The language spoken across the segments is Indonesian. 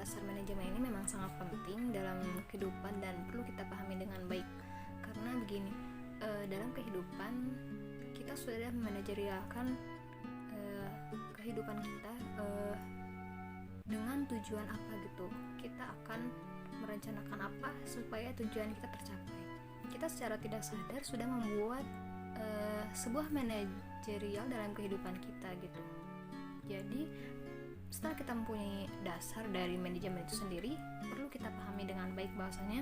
dasar manajemen ini memang sangat penting dalam kehidupan dan perlu kita pahami dengan baik. Karena begini, dalam kehidupan kita sudah memanajerialkan kehidupan kita dengan tujuan apa gitu. Kita akan merencanakan apa supaya tujuan kita tercapai. Kita secara tidak sadar sudah membuat sebuah manajerial dalam kehidupan kita gitu. Jadi setelah kita mempunyai dasar dari manajemen itu sendiri, perlu kita pahami dengan baik bahwasanya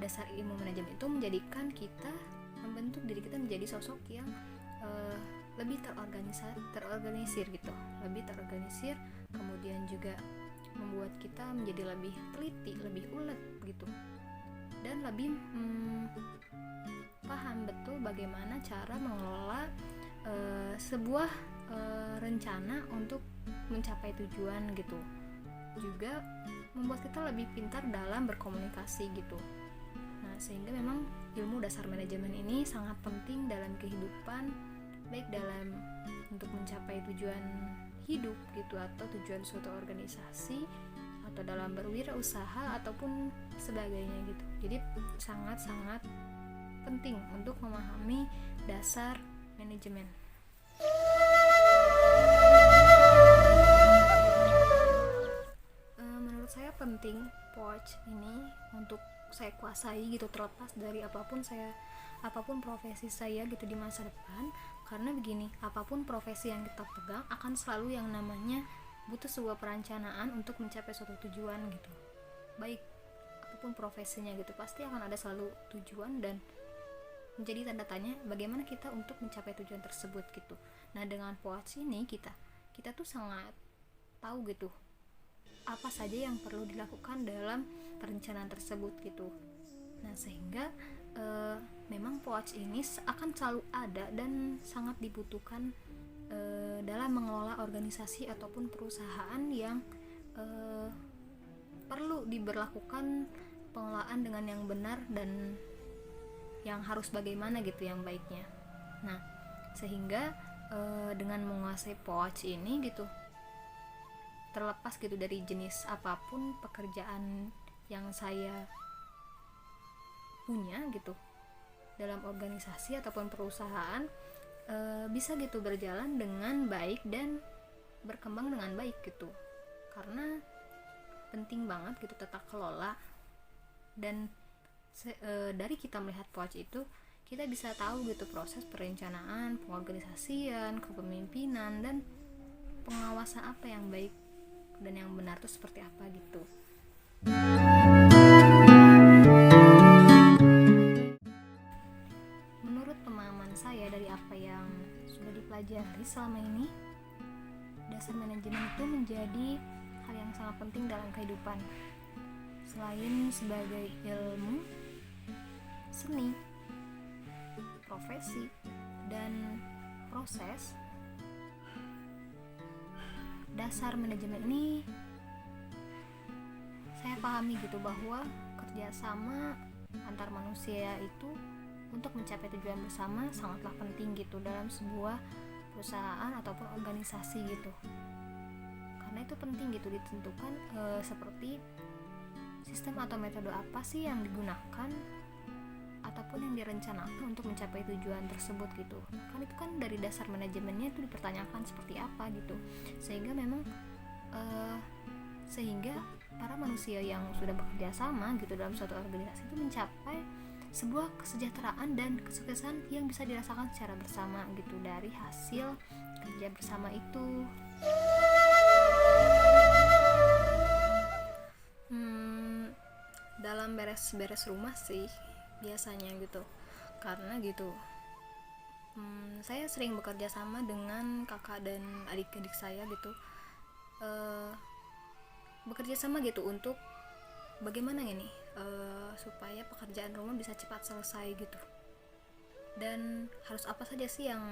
dasar ilmu manajemen itu menjadikan kita, membentuk diri kita menjadi sosok yang lebih terorganisir gitu, lebih terorganisir, kemudian juga membuat kita menjadi lebih teliti, lebih ulet gitu, dan lebih paham betul bagaimana cara mengelola sebuah rencana untuk mencapai tujuan gitu. Juga membuat kita lebih pintar dalam berkomunikasi gitu. Nah, sehingga memang ilmu dasar manajemen ini sangat penting dalam kehidupan, baik dalam untuk mencapai tujuan hidup gitu, atau tujuan suatu organisasi, atau dalam berwirausaha ataupun sebagainya gitu. Jadi sangat-sangat penting untuk memahami dasar manajemen. Menurut saya penting POC ini untuk saya kuasai gitu, terlepas dari apapun profesi saya gitu di masa depan. Karena begini, apapun profesi yang kita pegang akan selalu yang namanya butuh sebuah perencanaan untuk mencapai suatu tujuan gitu. Baik apapun profesinya gitu, pasti akan ada selalu tujuan dan menjadi tanda tanya bagaimana kita untuk mencapai tujuan tersebut gitu. Nah, dengan POC ini kita tuh sangat tahu gitu apa saja yang perlu dilakukan dalam perencanaan tersebut gitu. Nah, sehingga memang POC ini akan selalu ada dan sangat dibutuhkan dalam mengelola organisasi ataupun perusahaan yang perlu diberlakukan pengelolaan dengan yang benar dan yang harus bagaimana gitu yang baiknya. Nah, sehingga dengan menguasai POC ini gitu, terlepas gitu dari jenis apapun pekerjaan yang saya punya gitu dalam organisasi ataupun perusahaan, bisa gitu berjalan dengan baik dan berkembang dengan baik gitu. Karena penting banget gitu tata kelola, dan dari kita melihat POC itu kita bisa tahu gitu proses perencanaan, pengorganisasian, kepemimpinan, dan pengawasan apa yang baik dan yang benar itu seperti apa gitu. Menurut pemahaman saya dari apa yang sudah dipelajari selama ini, dasar manajemen itu menjadi hal yang sangat penting dalam kehidupan. Selain sebagai ilmu, seni, profesi, dan proses, dasar manajemen ini saya pahami gitu bahwa kerjasama antar manusia itu untuk mencapai tujuan bersama sangatlah penting gitu dalam sebuah perusahaan ataupun organisasi gitu. Karena itu penting gitu ditentukan seperti sistem atau metode apa sih yang digunakan ataupun yang direncanakan untuk mencapai tujuan tersebut gitu. Kan itu kan dari dasar manajemennya itu dipertanyakan seperti apa gitu, sehingga memang sehingga para manusia yang sudah bekerja sama gitu dalam suatu organisasi itu mencapai sebuah kesejahteraan dan kesuksesan yang bisa dirasakan secara bersama gitu dari hasil kerja bersama itu. Dalam beres-beres rumah sih biasanya gitu, karena gitu saya sering bekerja sama dengan kakak dan adik-adik saya gitu, bekerja sama gitu untuk bagaimana ini supaya pekerjaan rumah bisa cepat selesai gitu, dan harus apa saja sih yang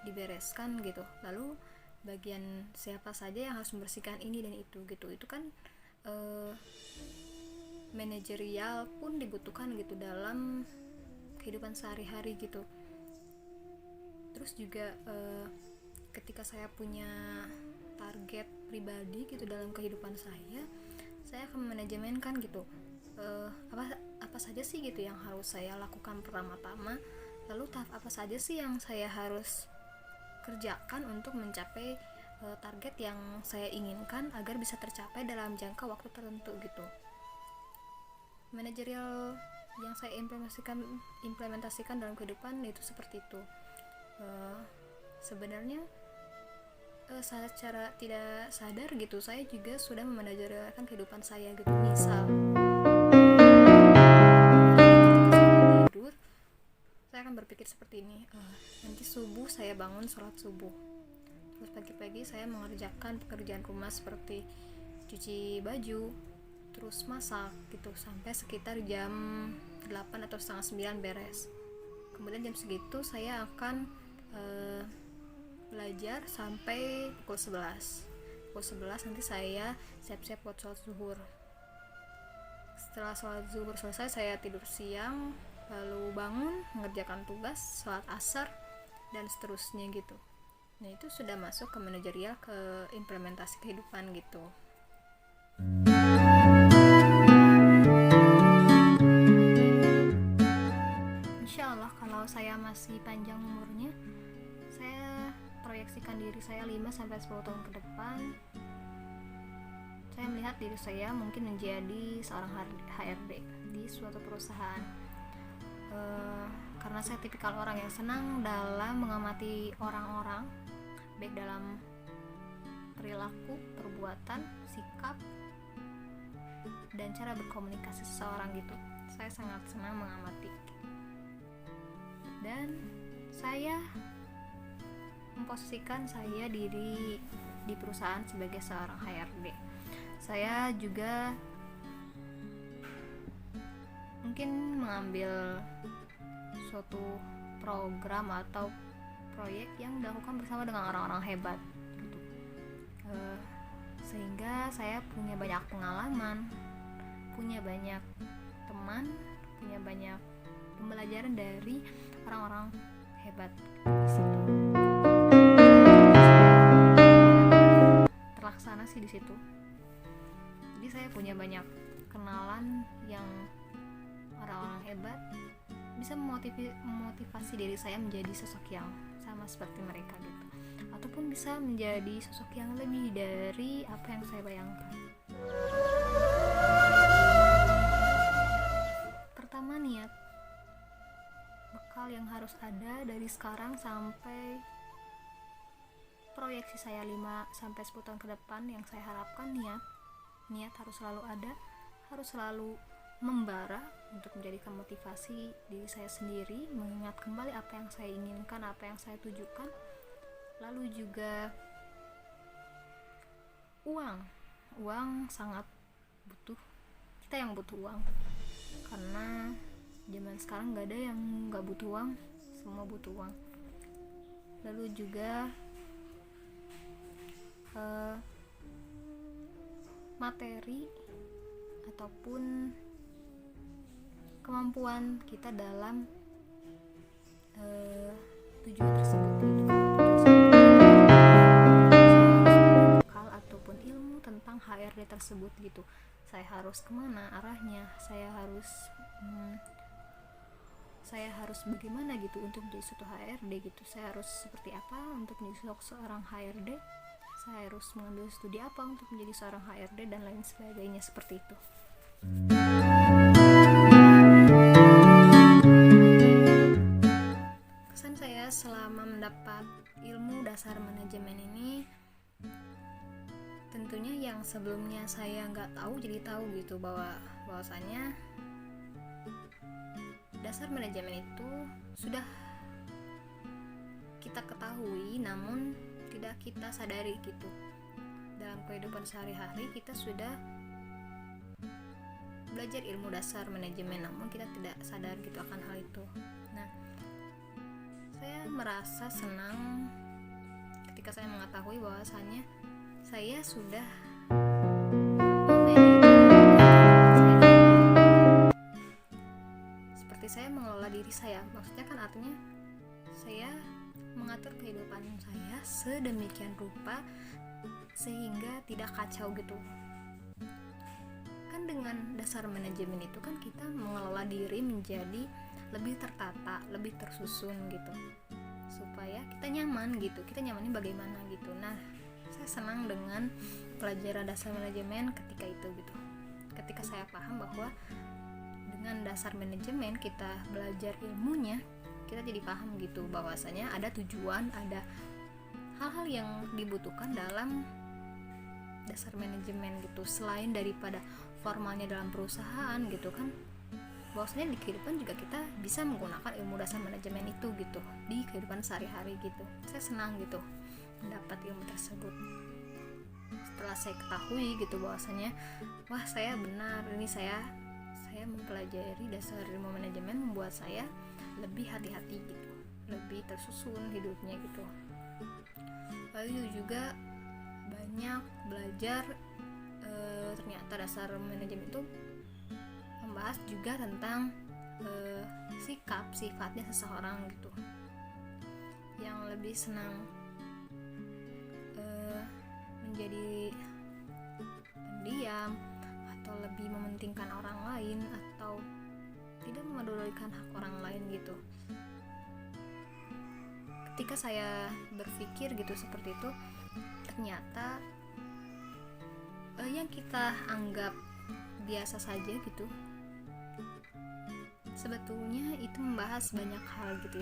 dibereskan gitu, lalu bagian siapa saja yang harus membersihkan ini dan itu gitu. Itu kan manajerial pun dibutuhkan gitu dalam kehidupan sehari-hari gitu. Terus juga ketika saya punya target pribadi gitu dalam kehidupan saya saya akan manajemenkan gitu, apa saja sih gitu yang harus saya lakukan pertama-tama, lalu tahap apa saja sih yang saya harus kerjakan untuk mencapai target yang saya inginkan agar bisa tercapai dalam jangka waktu tertentu gitu. Manajerial yang saya implementasikan dalam kehidupan itu seperti itu. Sebenarnya secara tidak sadar gitu saya juga sudah memanajerialkan kehidupan saya gitu. Misal tidur, saya akan berpikir seperti ini, nanti subuh saya bangun sholat subuh, terus pagi-pagi saya mengerjakan pekerjaan rumah seperti cuci baju, terus masak gitu sampai sekitar jam 8 atau setengah 9 beres. Kemudian jam segitu saya akan belajar sampai pukul 11. Pukul 11 nanti saya siap-siap buat sholat zuhur. Setelah sholat zuhur selesai saya tidur siang, lalu bangun mengerjakan tugas, sholat asar, dan seterusnya gitu. Nah itu sudah masuk ke manajerial, ke implementasi kehidupan gitu. Insya Allah kalau saya masih panjang umurnya, saya proyeksikan diri saya 5-10 tahun ke depan, saya melihat diri saya mungkin menjadi seorang HRD di suatu perusahaan. Karena saya tipikal orang yang senang dalam mengamati orang-orang, baik dalam perilaku, perbuatan, sikap, dan cara berkomunikasi seseorang gitu. Saya sangat senang mengamati. Dan saya memposisikan saya diri di perusahaan sebagai seorang HRD. Saya juga mungkin mengambil suatu program atau proyek yang dilakukan bersama dengan orang-orang hebat gitu. Sehingga saya punya banyak pengalaman, punya banyak teman, punya banyak pembelajaran dari orang-orang hebat di situ. Terlaksana sih di situ. Jadi saya punya banyak kenalan yang orang-orang hebat, bisa memotivasi diri saya menjadi sosok yang sama seperti mereka gitu, ataupun bisa menjadi sosok yang lebih dari apa yang saya bayangkan. Pertama, niat. Bekal yang harus ada dari sekarang sampai proyeksi saya 5-10 tahun ke depan yang saya harapkan, niat harus selalu ada, harus selalu membara untuk menjadikan motivasi diri saya sendiri, mengingat kembali apa yang saya inginkan, apa yang saya tujukan. Lalu juga uang sangat butuh, kita yang butuh uang, karena zaman sekarang gak ada yang gak butuh uang, semua butuh uang. Lalu juga materi ataupun kemampuan kita dalam tujuan tersebut gitu. Bekal ataupun ilmu tentang HRD tersebut gitu. Saya harus kemana arahnya, saya harus bagaimana gitu untuk menjadi suatu HRD gitu. Saya harus seperti apa untuk menjadi seorang HRD, saya harus mengambil studi apa untuk menjadi seorang HRD, dan lain sebagainya seperti itu. Kesan saya selama mendapat ilmu dasar manajemen ini, tentunya yang sebelumnya saya nggak tahu jadi tahu gitu, bahwasanya dasar manajemen itu sudah kita ketahui namun tidak kita sadari gitu. Dalam kehidupan sehari-hari kita sudah belajar ilmu dasar manajemen namun kita tidak sadar gitu akan hal itu. Nah, saya merasa senang ketika saya mengetahui bahwasannya saya sudah seperti saya mengelola diri saya. Maksudnya kan artinya saya mengatur kehidupan saya sedemikian rupa sehingga tidak kacau gitu. dengan dasar manajemen itu kan kita mengelola diri menjadi lebih tertata, lebih tersusun gitu, supaya kita nyaman gitu, kita nyamannya bagaimana gitu. Nah, saya senang dengan pelajaran dasar manajemen ketika itu gitu, ketika saya paham bahwa dengan dasar manajemen kita belajar ilmunya, kita jadi paham gitu bahwasanya ada tujuan, ada hal-hal yang dibutuhkan dalam dasar manajemen gitu, selain daripada formalnya dalam perusahaan gitu kan, bahwasanya di kehidupan juga kita bisa menggunakan ilmu dasar manajemen itu gitu di kehidupan sehari-hari gitu. Saya senang gitu mendapat ilmu tersebut. Setelah saya ketahui gitu bahwasanya wah saya benar, ini saya mempelajari dasar ilmu manajemen membuat saya lebih hati-hati gitu, lebih tersusun hidupnya gitu. Lalu juga banyak belajar, ternyata dasar manajemen itu membahas juga tentang sifatnya seseorang gitu, yang lebih senang menjadi pendiam atau lebih mementingkan orang lain atau tidak memedulikan hak orang lain gitu. Ketika saya berpikir gitu seperti itu, ternyata yang kita anggap biasa saja gitu, sebetulnya itu membahas banyak hal gitu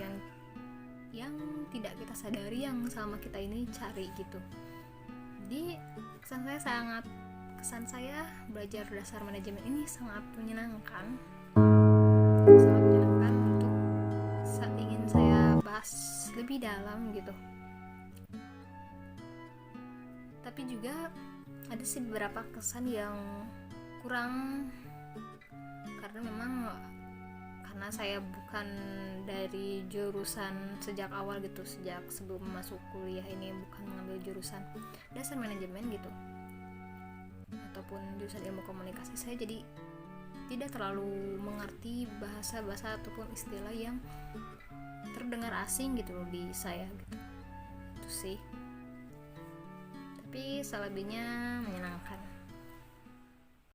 yang tidak kita sadari, yang selama kita ini cari gitu. Jadi kesan saya belajar dasar manajemen ini sangat menyenangkan untuk ingin saya bahas lebih dalam gitu. Tapi juga ada sih beberapa kesan yang kurang, karena saya bukan dari jurusan sejak awal gitu, sejak sebelum masuk kuliah ini bukan mengambil jurusan dasar manajemen gitu ataupun jurusan ilmu komunikasi. Saya jadi tidak terlalu mengerti bahasa-bahasa ataupun istilah yang terdengar asing gitu loh di saya gitu. Itu sih. Tapi selebihnya menyenangkan.